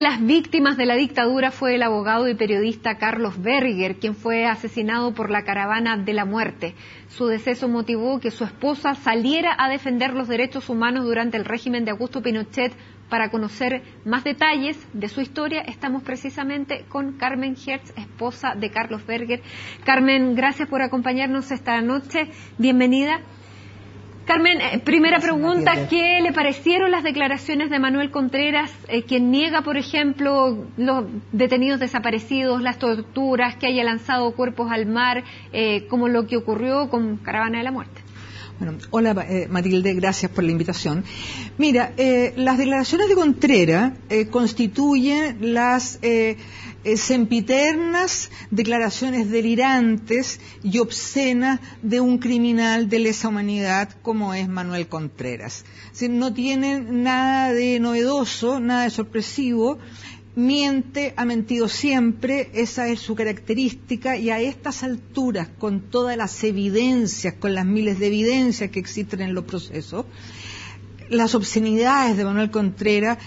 Las víctimas de la dictadura fue el abogado y periodista Carlos Berger, quien fue asesinado por la Caravana de la Muerte. Su deceso motivó que su esposa saliera a defender los derechos humanos durante el régimen de Augusto Pinochet. Para conocer más detalles de su historia, estamos precisamente con Carmen Hertz, esposa de Carlos Berger. Carmen, gracias por acompañarnos esta noche. Bienvenida. Carmen, primera pregunta, ¿qué le parecieron las declaraciones de Manuel Contreras, quien niega, por ejemplo, los detenidos desaparecidos, las torturas, que haya lanzado cuerpos al mar, como lo que ocurrió con Caravana de la Muerte? Bueno, hola Matilde, gracias por la invitación. Mira, las declaraciones de Contreras constituyen las sempiternas declaraciones delirantes y obscenas de un criminal de lesa humanidad como es Manuel Contreras. Es decir, no tienen nada de novedoso, nada de sorpresivo. Miente, ha mentido siempre, esa es su característica, y a estas alturas, con todas las evidencias, con las miles de evidencias que existen en los procesos, las obscenidades de Manuel Contreras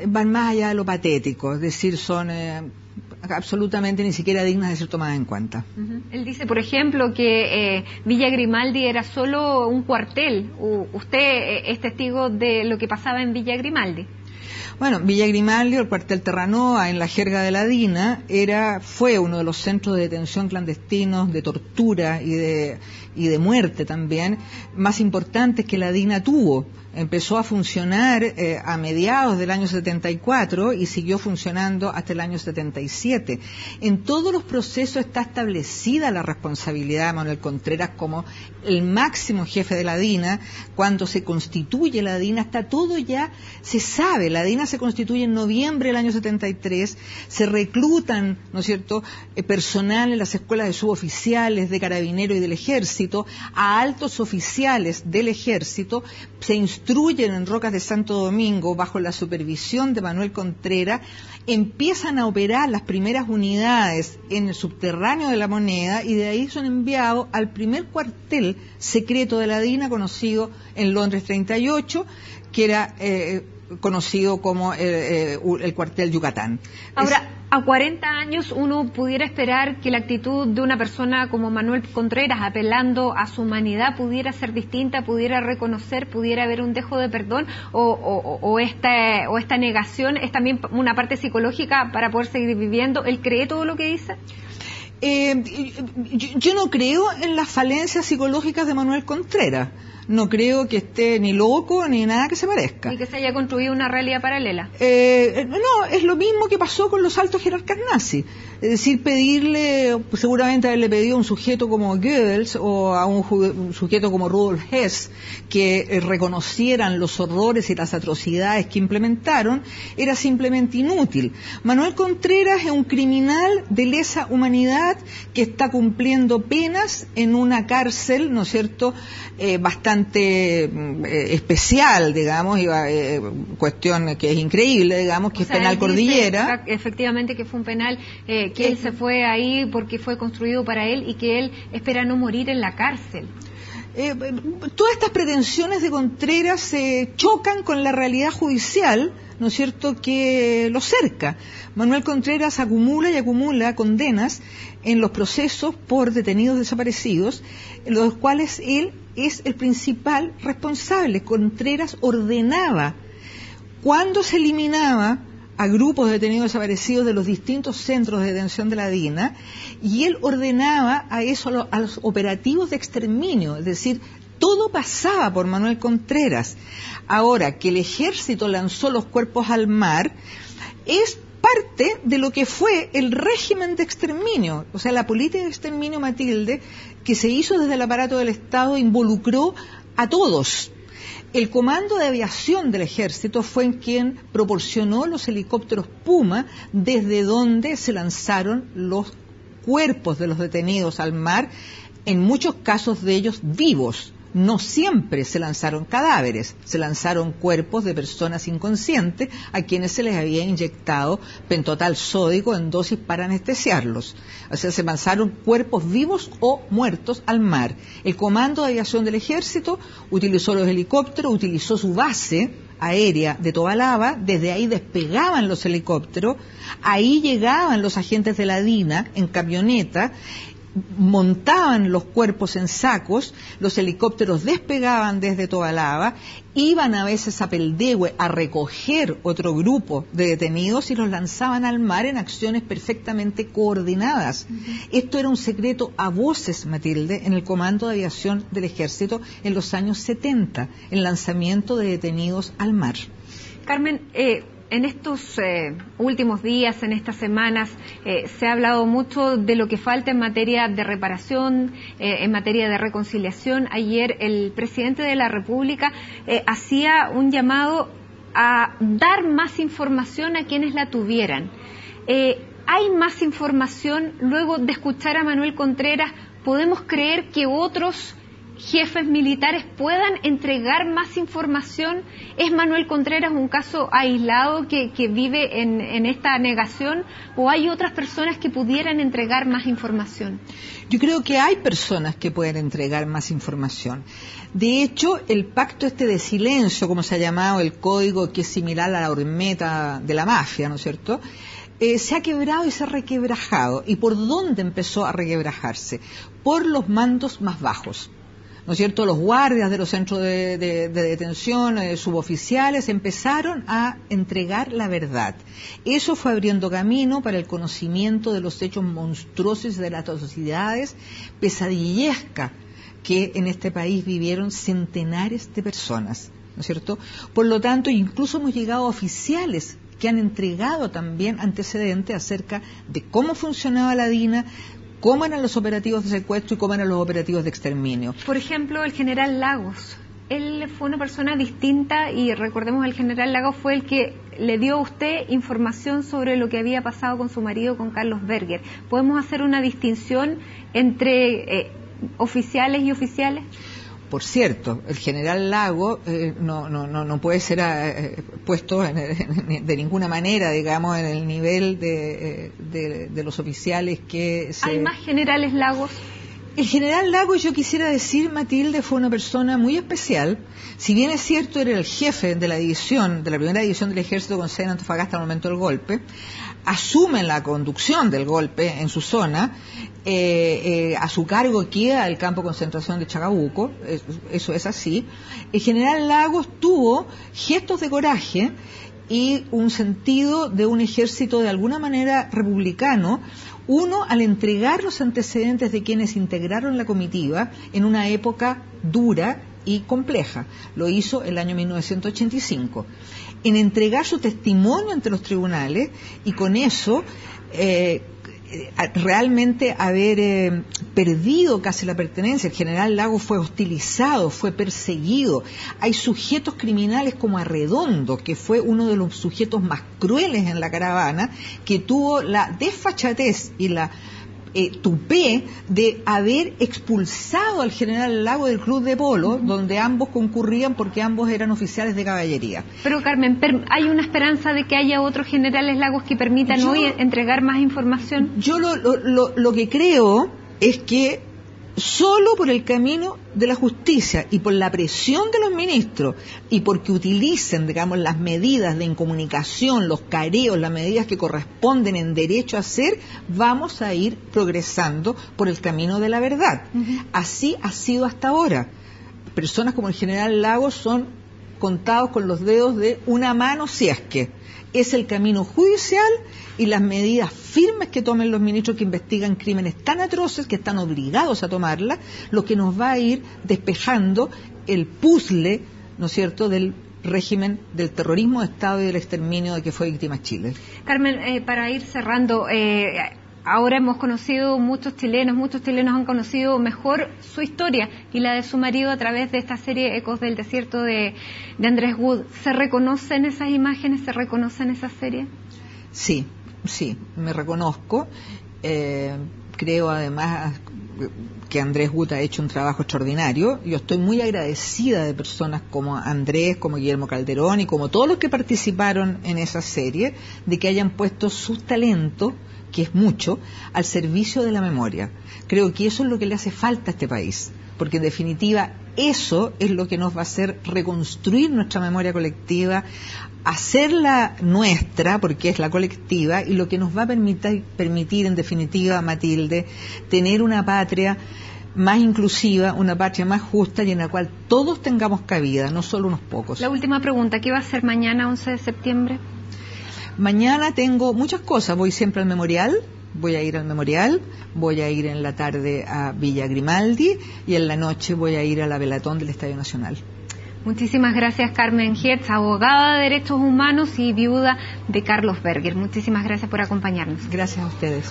van más allá de lo patético, es decir, son absolutamente ni siquiera dignas de ser tomadas en cuenta. Él dice, por ejemplo, que Villa Grimaldi era solo un cuartel. ¿Usted es testigo de lo que pasaba en Villa Grimaldi? Bueno, Villa Grimaldi, o el cuartel Terranova, en la jerga de la DINA, fue uno de los centros de detención clandestinos, de tortura y de muerte también, más importantes que la DINA tuvo. Empezó a funcionar a mediados del año 74 y siguió funcionando hasta el año 77. En todos los procesos está establecida la responsabilidad de Manuel Contreras como el máximo jefe de la DINA. Cuando se constituye la DINA, está todo ya, se sabe. La DINA se constituye en noviembre del año 73, se reclutan, ¿no es cierto?, personal en las escuelas de suboficiales, de carabineros y del ejército, a altos oficiales del ejército, se instruyen en Rocas de Santo Domingo bajo la supervisión de Manuel Contreras, empiezan a operar las primeras unidades en el subterráneo de la Moneda y de ahí son enviados al primer cuartel secreto de la DINA conocido en Londres 38, que era conocido como el cuartel Yucatán. Ahora, a 40 años uno pudiera esperar que la actitud de una persona como Manuel Contreras, apelando a su humanidad, pudiera ser distinta, pudiera reconocer, pudiera haber un dejo de perdón, o esta negación es también una parte psicológica para poder seguir viviendo. ¿Él cree todo lo que dice? Yo no creo en las falencias psicológicas de Manuel Contreras. No creo que esté ni loco ni nada que se parezca. ¿Y que se haya construido una realidad paralela? No, es lo mismo que pasó con los altos jerarcas nazis. Es decir, seguramente haberle pedido a un sujeto como Goebbels o a un sujeto como Rudolf Hess que reconocieran los horrores y las atrocidades que implementaron, era simplemente inútil. Manuel Contreras es un criminal de lesa humanidad que está cumpliendo penas en una cárcel, ¿no es cierto?, bastante especial, digamos, cuestión que es increíble, digamos, que es Penal Cordillera. Efectivamente que fue un penal que él se fue ahí porque fue construido para él y que él espera no morir en la cárcel. Todas estas pretensiones de Contreras chocan con la realidad judicial, ¿no es cierto?, que lo cerca. Manuel Contreras acumula y acumula condenas en los procesos por detenidos desaparecidos, en los cuales él es el principal responsable. Contreras ordenaba, cuando se eliminaba a grupos de detenidos desaparecidos de los distintos centros de detención de la DINA, y él ordenaba a los operativos de exterminio, es decir, todo pasaba por Manuel Contreras. Ahora, que el ejército lanzó los cuerpos al mar es parte de lo que fue el régimen de exterminio. O sea, la política de exterminio, Matilde, que se hizo desde el aparato del Estado, involucró a todos. El comando de aviación del ejército fue quien proporcionó los helicópteros Puma, desde donde se lanzaron los cuerpos de los detenidos al mar, en muchos casos de ellos vivos. No siempre se lanzaron cadáveres, se lanzaron cuerpos de personas inconscientes a quienes se les había inyectado pentotal sódico en dosis para anestesiarlos. O sea, se lanzaron cuerpos vivos o muertos al mar. El Comando de Aviación del Ejército utilizó los helicópteros, utilizó su base aérea de Tobalaba, desde ahí despegaban los helicópteros, ahí llegaban los agentes de la DINA en camioneta, montaban los cuerpos en sacos, los helicópteros despegaban desde Tobalaba, iban a veces a Peldehue a recoger otro grupo de detenidos y los lanzaban al mar en acciones perfectamente coordinadas. Esto era un secreto a voces, Matilde, en el Comando de Aviación del Ejército en los años 70, el lanzamiento de detenidos al mar. Carmen, en estos últimos días, en estas semanas, se ha hablado mucho de lo que falta en materia de reparación, en materia de reconciliación. Ayer el presidente de la República hacía un llamado a dar más información a quienes la tuvieran. ¿Hay más información? Luego de escuchar a Manuel Contreras, ¿podemos creer que otros jefes militares puedan entregar más información? ¿Es Manuel Contreras un caso aislado que vive en esta negación, o hay otras personas que pudieran entregar más información? Yo creo que hay personas que pueden entregar más información. De hecho, el pacto de silencio, como se ha llamado el código, que es similar a la hormeta de la mafia, ¿no es cierto?, se ha quebrado y se ha requebrajado. ¿Y por dónde empezó a requebrajarse? Por los mandos más bajos, ¿no es cierto? Los guardias de los centros de detención, suboficiales, empezaron a entregar la verdad. Eso fue abriendo camino para el conocimiento de los hechos monstruosos de las atrocidades pesadillescas que en este país vivieron centenares de personas, ¿no es cierto? Por lo tanto, incluso hemos llegado a oficiales que han entregado también antecedentes acerca de cómo funcionaba la DINA, cómo eran los operativos de secuestro y cómo eran los operativos de exterminio. Por ejemplo, el general Lagos. Él fue una persona distinta y recordemos, el general Lagos fue el que le dio a usted información sobre lo que había pasado con su marido, con Carlos Berger. ¿Podemos hacer una distinción entre oficiales y oficiales? Por cierto, el general Lago no puede ser puesto de ninguna manera, digamos, en el nivel de los oficiales que se... ¿Hay más generales Lagos? El general Lagos, yo quisiera decir, Matilde, fue una persona muy especial. Si bien es cierto, era el jefe de la división, de la primera división del ejército con sede en Antofagasta al momento del golpe, asume la conducción del golpe en su zona, a su cargo queda el campo de concentración de Chacabuco, eso es así. El general Lagos tuvo gestos de coraje y un sentido de un ejército de alguna manera republicano. Uno, al entregar los antecedentes de quienes integraron la comitiva en una época dura y compleja. Lo hizo el año 1985. En entregar su testimonio ante los tribunales y con eso realmente haber perdido casi la pertenencia. El general Lagos fue hostilizado, fue perseguido. Hay sujetos criminales como Arredondo, que fue uno de los sujetos más crueles en la caravana, que tuvo la desfachatez y la tupé de haber expulsado al general Lagos del club de polo, donde ambos concurrían porque ambos eran oficiales de caballería. Pero Carmen, ¿hay una esperanza de que haya otros generales Lagos que permitan hoy entregar más información? Yo lo que creo es que solo por el camino de la justicia y por la presión de los ministros y porque utilicen, digamos, las medidas de incomunicación, los careos, las medidas que corresponden en derecho a hacer, vamos a ir progresando por el camino de la verdad. Así ha sido hasta ahora. Personas como el general Lagos son contados con los dedos de una mano, si es que es el camino judicial y las medidas firmes que tomen los ministros que investigan crímenes tan atroces, que están obligados a tomarlas, lo que nos va a ir despejando el puzzle, ¿no es cierto?, del régimen del terrorismo de Estado y del exterminio de que fue víctima Chile. Carmen, para ir cerrando, ahora hemos conocido muchos chilenos han conocido mejor su historia y la de su marido a través de esta serie Ecos del Desierto de Andrés Wood. ¿Se reconocen esas imágenes? ¿Se reconocen esa serie? Sí, me reconozco. Creo además que Andrés Wood ha hecho un trabajo extraordinario. Yo estoy muy agradecida de personas como Andrés, como Guillermo Calderón y como todos los que participaron en esa serie, de que hayan puesto sus talentos, que es mucho, al servicio de la memoria. Creo que eso es lo que le hace falta a este país, porque en definitiva eso es lo que nos va a hacer reconstruir nuestra memoria colectiva, hacerla nuestra, porque es la colectiva, y lo que nos va a permitir en definitiva, Matilde, tener una patria más inclusiva, una patria más justa y en la cual todos tengamos cabida, no solo unos pocos. La última pregunta, ¿qué va a hacer mañana, 11 de septiembre? Mañana tengo muchas cosas, voy siempre al memorial, voy a ir al memorial, voy a ir en la tarde a Villa Grimaldi y en la noche voy a ir a la velatón del Estadio Nacional. Muchísimas gracias, Carmen Hertz, abogada de derechos humanos y viuda de Carlos Berger. Muchísimas gracias por acompañarnos. Gracias a ustedes.